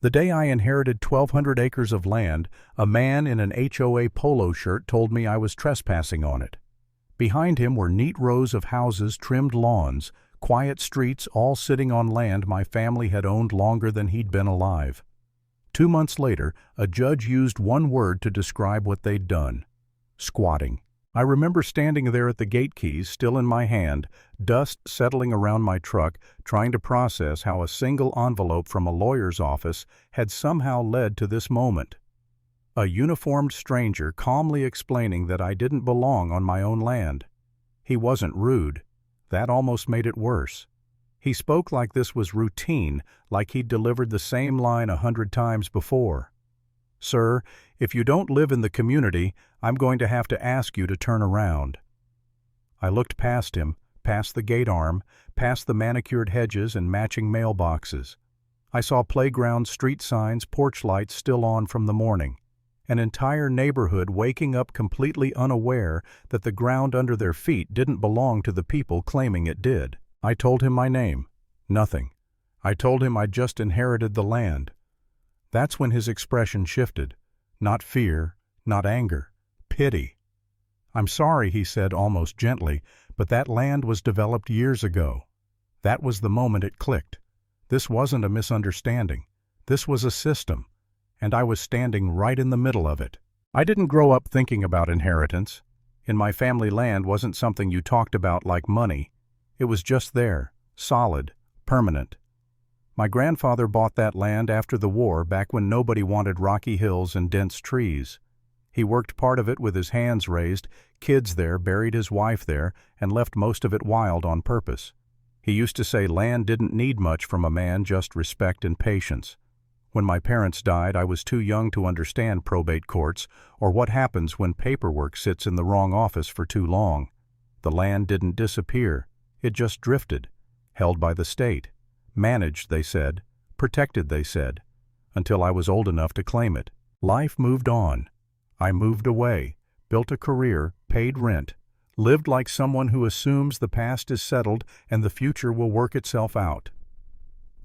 The day I inherited 1,200 acres of land, a man in an HOA polo shirt told me I was trespassing on it. Behind him were neat rows of houses, trimmed lawns, quiet streets, all sitting on land my family had owned longer than he'd been alive. 2 months later, a judge used one word to describe what they'd done: squatting. I remember standing there at the gate keys, still in my hand, dust settling around my truck, trying to process how a single envelope from a lawyer's office had somehow led to this moment. A uniformed stranger calmly explaining that I didn't belong on my own land. He wasn't rude. That almost made it worse. He spoke like this was routine, like he'd delivered the same line 100 times before. "Sir, if you don't live in the community, I'm going to have to ask you to turn around." I looked past him, past the gate arm, past the manicured hedges and matching mailboxes. I saw playground street signs, porch lights still on from the morning. An entire neighborhood waking up completely unaware that the ground under their feet didn't belong to the people claiming it did. I told him my name. Nothing. I told him I'd just inherited the land. That's when his expression shifted. Not fear, not anger, pity. "I'm sorry," he said almost gently, "but that land was developed years ago." That was the moment it clicked. This wasn't a misunderstanding. This was a system, and I was standing right in the middle of it. I didn't grow up thinking about inheritance. In my family, land wasn't something you talked about like money. It was just there, solid, permanent. My grandfather bought that land after the war, back when nobody wanted rocky hills and dense trees. He worked part of it with his hands raised, kids there, buried his wife there, and left most of it wild on purpose. He used to say land didn't need much from a man, just respect and patience. When my parents died, I was too young to understand probate courts or what happens when paperwork sits in the wrong office for too long. The land didn't disappear. It just drifted, held by the state. Managed, they said. Protected, they said. Until I was old enough to claim it. Life moved on. I moved away, built a career, paid rent, lived like someone who assumes the past is settled and the future will work itself out.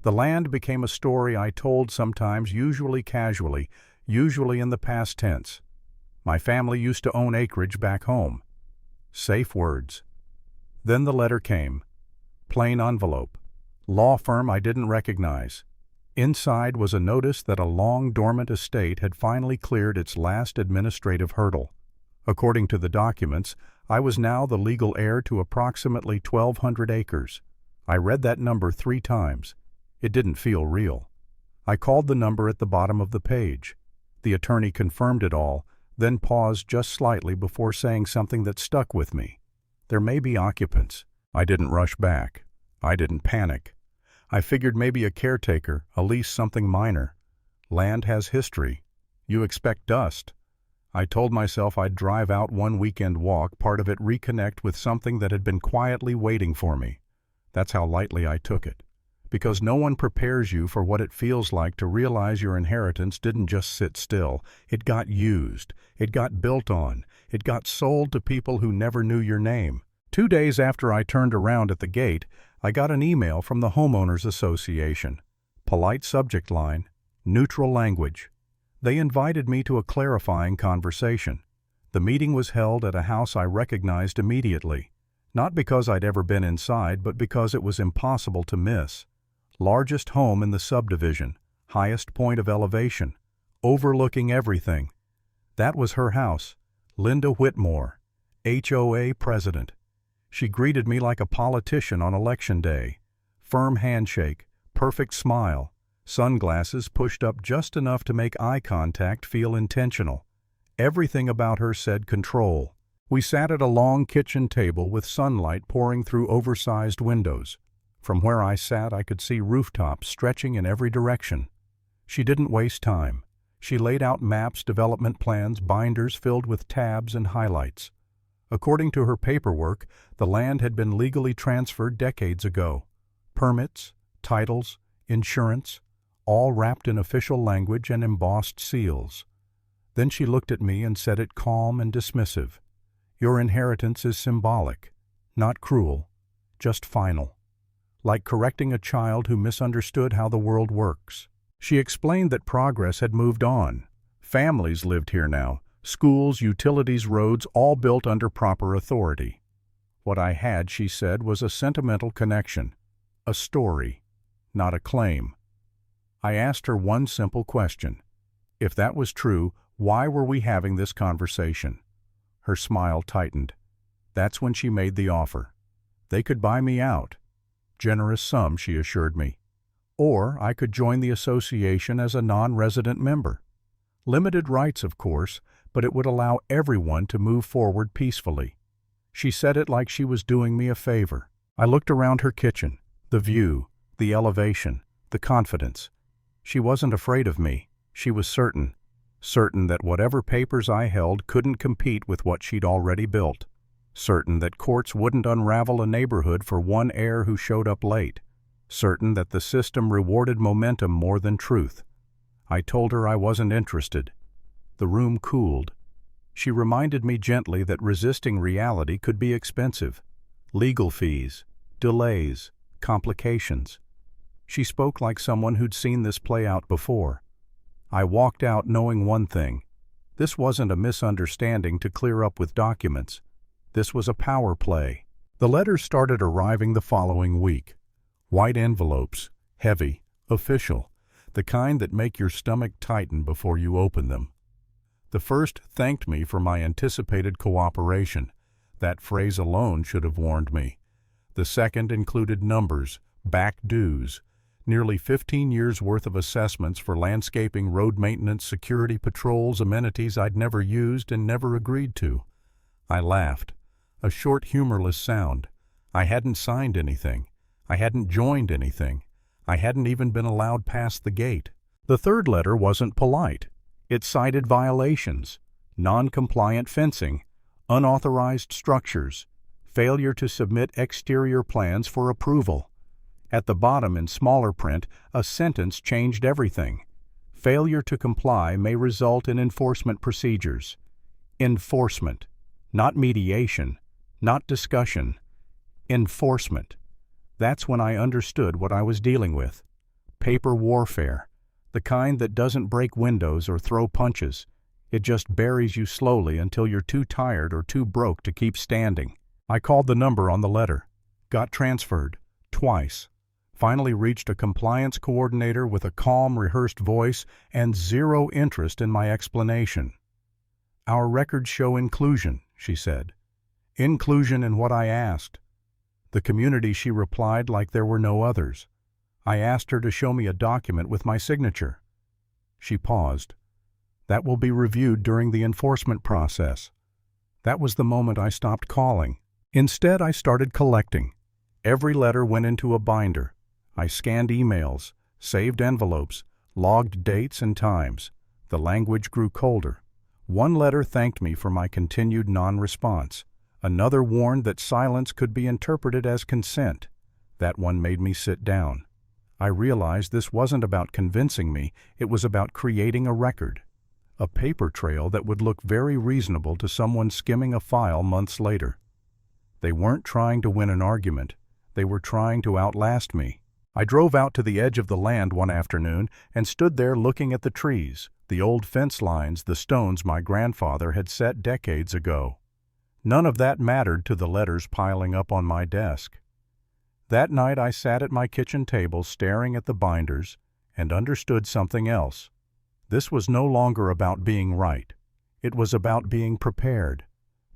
The land became a story I told sometimes, usually casually, usually in the past tense. My family used to own acreage back home. Safe words. Then the letter came. Plain envelope. Law firm I didn't recognize. Inside was a notice that a long dormant estate had finally cleared its last administrative hurdle. According to the documents, I was now the legal heir to approximately 1,200 acres. I read that number 3 times. It didn't feel real. I called the number at the bottom of the page. The attorney confirmed it all, then paused just slightly before saying something that stuck with me. "There may be occupants." I didn't rush back. I didn't panic. I figured maybe a caretaker, a lease, something minor. Land has history. You expect dust. I told myself I'd drive out one weekend walk, part of it reconnect with something that had been quietly waiting for me. That's how lightly I took it. Because no one prepares you for what it feels like to realize your inheritance didn't just sit still. It got used. It got built on. It got sold to people who never knew your name. 2 days after I turned around at the gate, I got an email from the Homeowners Association. Polite subject line, neutral language. They invited me to a clarifying conversation. The meeting was held at a house I recognized immediately. Not because I'd ever been inside, but because it was impossible to miss. Largest home in the subdivision, highest point of elevation, overlooking everything. That was her house, Linda Whitmore, HOA president. She greeted me like a politician on election day. Firm handshake, perfect smile, sunglasses pushed up just enough to make eye contact feel intentional. Everything about her said control. We sat at a long kitchen table with sunlight pouring through oversized windows. From where I sat, I could see rooftops stretching in every direction. She didn't waste time. She laid out maps, development plans, binders filled with tabs and highlights. According to her paperwork, the land had been legally transferred decades ago. Permits, titles, insurance, all wrapped in official language and embossed seals. Then she looked at me and said it calm and dismissive. "Your inheritance is symbolic, not cruel, just final. Like correcting a child who misunderstood how the world works." She explained that progress had moved on. Families lived here now, schools, utilities, roads, all built under proper authority. What I had, she said, was a sentimental connection, a story, not a claim. I asked her one simple question. If that was true, why were we having this conversation? Her smile tightened. That's when she made the offer. They could buy me out. Generous sum, she assured me. Or I could join the association as a non-resident member. Limited rights, of course, but it would allow everyone to move forward peacefully. She said it like she was doing me a favor. I looked around her kitchen, the view, the elevation, the confidence. She wasn't afraid of me. She was certain that whatever papers I held couldn't compete with what she'd already built. Certain that courts wouldn't unravel a neighborhood for one heir who showed up late. Certain that the system rewarded momentum more than truth. I told her I wasn't interested. The room cooled. She reminded me gently that resisting reality could be expensive. Legal fees, delays, complications. She spoke like someone who'd seen this play out before. I walked out knowing one thing. This wasn't a misunderstanding to clear up with documents. This was a power play. The letters started arriving the following week. White envelopes, heavy, official, the kind that make your stomach tighten before you open them. The first thanked me for my anticipated cooperation. That phrase alone should have warned me. The second included numbers, back dues, nearly 15 years' worth of assessments for landscaping, road maintenance, security patrols, amenities I'd never used and never agreed to. I laughed. A short, humorless sound. I hadn't signed anything. I hadn't joined anything. I hadn't even been allowed past the gate. The third letter wasn't polite. It cited violations, non-compliant fencing, unauthorized structures, failure to submit exterior plans for approval. At the bottom in smaller print, a sentence changed everything. Failure to comply may result in enforcement procedures. Enforcement, not mediation, not discussion. Enforcement. That's when I understood what I was dealing with. Paper warfare, the kind that doesn't break windows or throw punches. It just buries you slowly until you're too tired or too broke to keep standing. I called the number on the letter, got transferred, twice. Finally reached a compliance coordinator with a calm, rehearsed voice and zero interest in my explanation. Our records show inclusion, she said. Inclusion in what I asked. The community, she replied like there were no others. I asked her to show me a document with my signature. She paused. That will be reviewed during the enforcement process. That was the moment I stopped calling. Instead, I started collecting. Every letter went into a binder. I scanned emails, saved envelopes, logged dates and times. The language grew colder. One letter thanked me for my continued non-response. Another warned that silence could be interpreted as consent. That one made me sit down. I realized this wasn't about convincing me, it was about creating a record. A paper trail that would look very reasonable to someone skimming a file months later. They weren't trying to win an argument. They were trying to outlast me. I drove out to the edge of the land one afternoon and stood there looking at the trees, the old fence lines, the stones my grandfather had set decades ago. None of that mattered to the letters piling up on my desk. That night I sat at my kitchen table staring at the binders and understood something else. This was no longer about being right. It was about being prepared.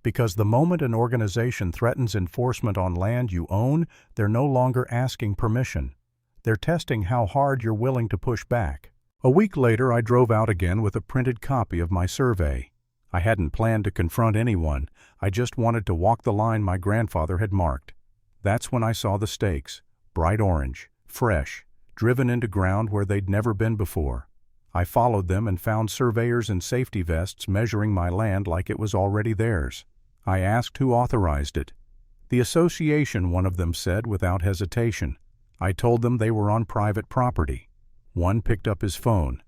Because the moment an organization threatens enforcement on land you own, they're no longer asking permission. They're testing how hard you're willing to push back. A week later, I drove out again with a printed copy of my survey. I hadn't planned to confront anyone. I just wanted to walk the line my grandfather had marked. That's when I saw the stakes, bright orange, fresh, driven into ground where they'd never been before. I followed them and found surveyors in safety vests measuring my land like it was already theirs. I asked who authorized it. The association, one of them said without hesitation. I told them they were on private property. One picked up his phone.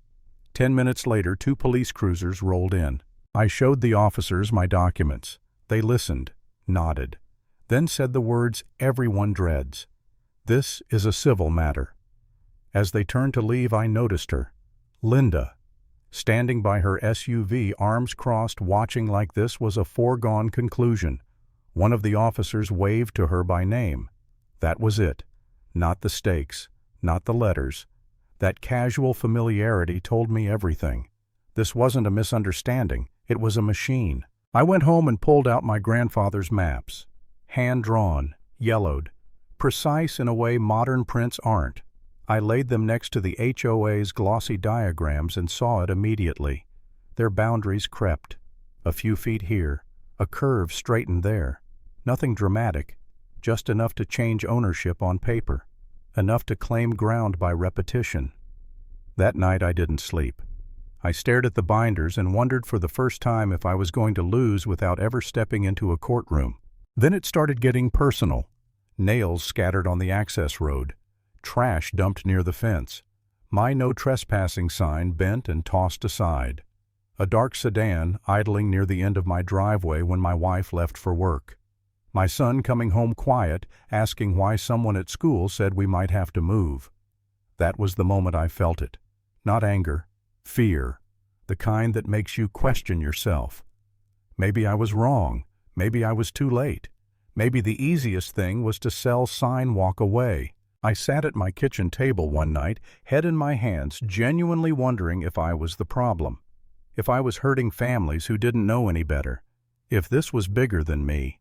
10 minutes later, 2 police cruisers rolled in. I showed the officers my documents. They listened, nodded, then said the words everyone dreads. This is a civil matter. As they turned to leave, I noticed her. Linda. Standing by her SUV, arms crossed, watching like this was a foregone conclusion. One of the officers waved to her by name. That was it. Not the stakes, not the letters. That casual familiarity told me everything. This wasn't a misunderstanding, it was a machine. I went home and pulled out my grandfather's maps. Hand-drawn, yellowed, precise in a way modern prints aren't. I laid them next to the HOA's glossy diagrams and saw it immediately. Their boundaries crept. A few feet here, a curve straightened there. Nothing dramatic, just enough to change ownership on paper, enough to claim ground by repetition. That night I didn't sleep. I stared at the binders and wondered for the first time if I was going to lose without ever stepping into a courtroom. Then it started getting personal. Nails scattered on the access road. Trash dumped near the fence. My no trespassing sign bent and tossed aside. A dark sedan idling near the end of my driveway when my wife left for work. My son coming home quiet, asking why someone at school said we might have to move. That was the moment I felt it. Not anger, fear, the kind that makes you question yourself. Maybe I was wrong. Maybe I was too late. Maybe the easiest thing was to sell sign, walk away. I sat at my kitchen table one night, head in my hands, genuinely wondering if I was the problem. If I was hurting families who didn't know any better. If this was bigger than me.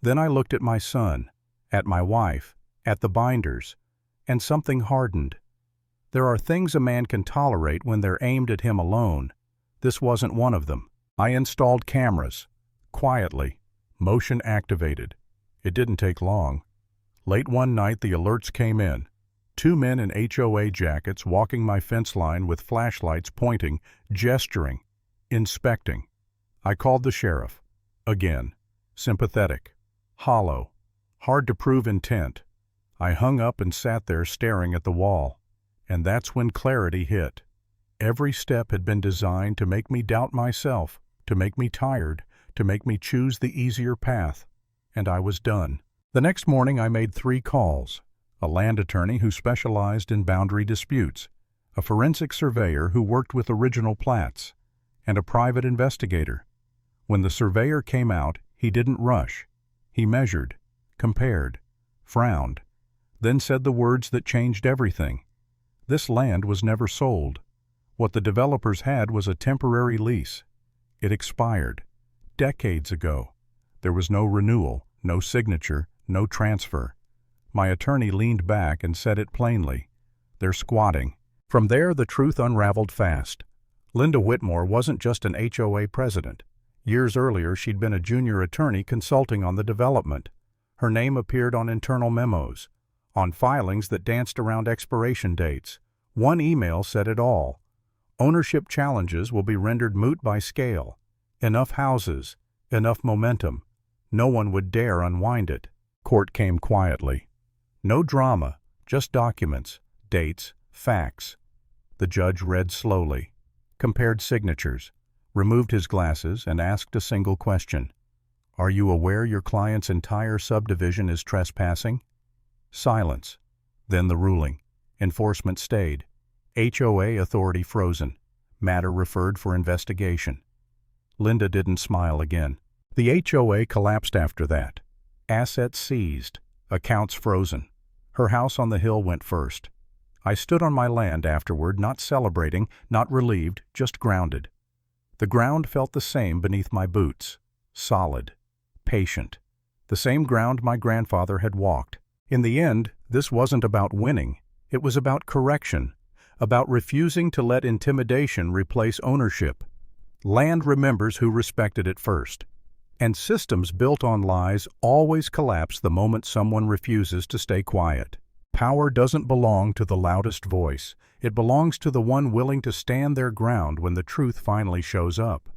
Then I looked at my son, at my wife, at the binders, and something hardened. There are things a man can tolerate when they're aimed at him alone. This wasn't one of them. I installed cameras. Quietly. Motion activated. It didn't take long. Late one night the alerts came in. 2 men in HOA jackets walking my fence line with flashlights pointing, gesturing, inspecting. I called the sheriff. Again. Sympathetic. Hollow. Hard to prove intent. I hung up and sat there staring at the wall. And that's when clarity hit. Every step had been designed to make me doubt myself, to make me tired, to make me choose the easier path. And I was done. The next morning I made 3 calls. A land attorney who specialized in boundary disputes, a forensic surveyor who worked with original plats, and a private investigator. When the surveyor came out, he didn't rush. He measured, compared, frowned, then said the words that changed everything. This land was never sold. What the developers had was a temporary lease. It expired. Decades ago. There was no renewal, no signature, no transfer. My attorney leaned back and said it plainly. They're squatting. From there, the truth unraveled fast. Linda Whitmore wasn't just an HOA president. Years earlier, she'd been a junior attorney consulting on the development. Her name appeared on internal memos, on filings that danced around expiration dates. One email said it all. Ownership challenges will be rendered moot by scale. Enough houses, enough momentum. No one would dare unwind it. Court came quietly. No drama, just documents, dates, facts. The judge read slowly, compared signatures, removed his glasses, and asked a single question. Are you aware your client's entire subdivision is trespassing? Silence. Then the ruling. Enforcement stayed. HOA authority frozen. Matter referred for investigation. Linda didn't smile again. The HOA collapsed after that. Assets seized. Accounts frozen. Her house on the hill went first. I stood on my land afterward, not celebrating, not relieved, just grounded. The ground felt the same beneath my boots. Solid. Patient. The same ground my grandfather had walked. In the end, this wasn't about winning. It was about correction. About refusing to let intimidation replace ownership. Land remembers who respected it first. And systems built on lies always collapse the moment someone refuses to stay quiet. Power doesn't belong to the loudest voice. It belongs to the one willing to stand their ground when the truth finally shows up.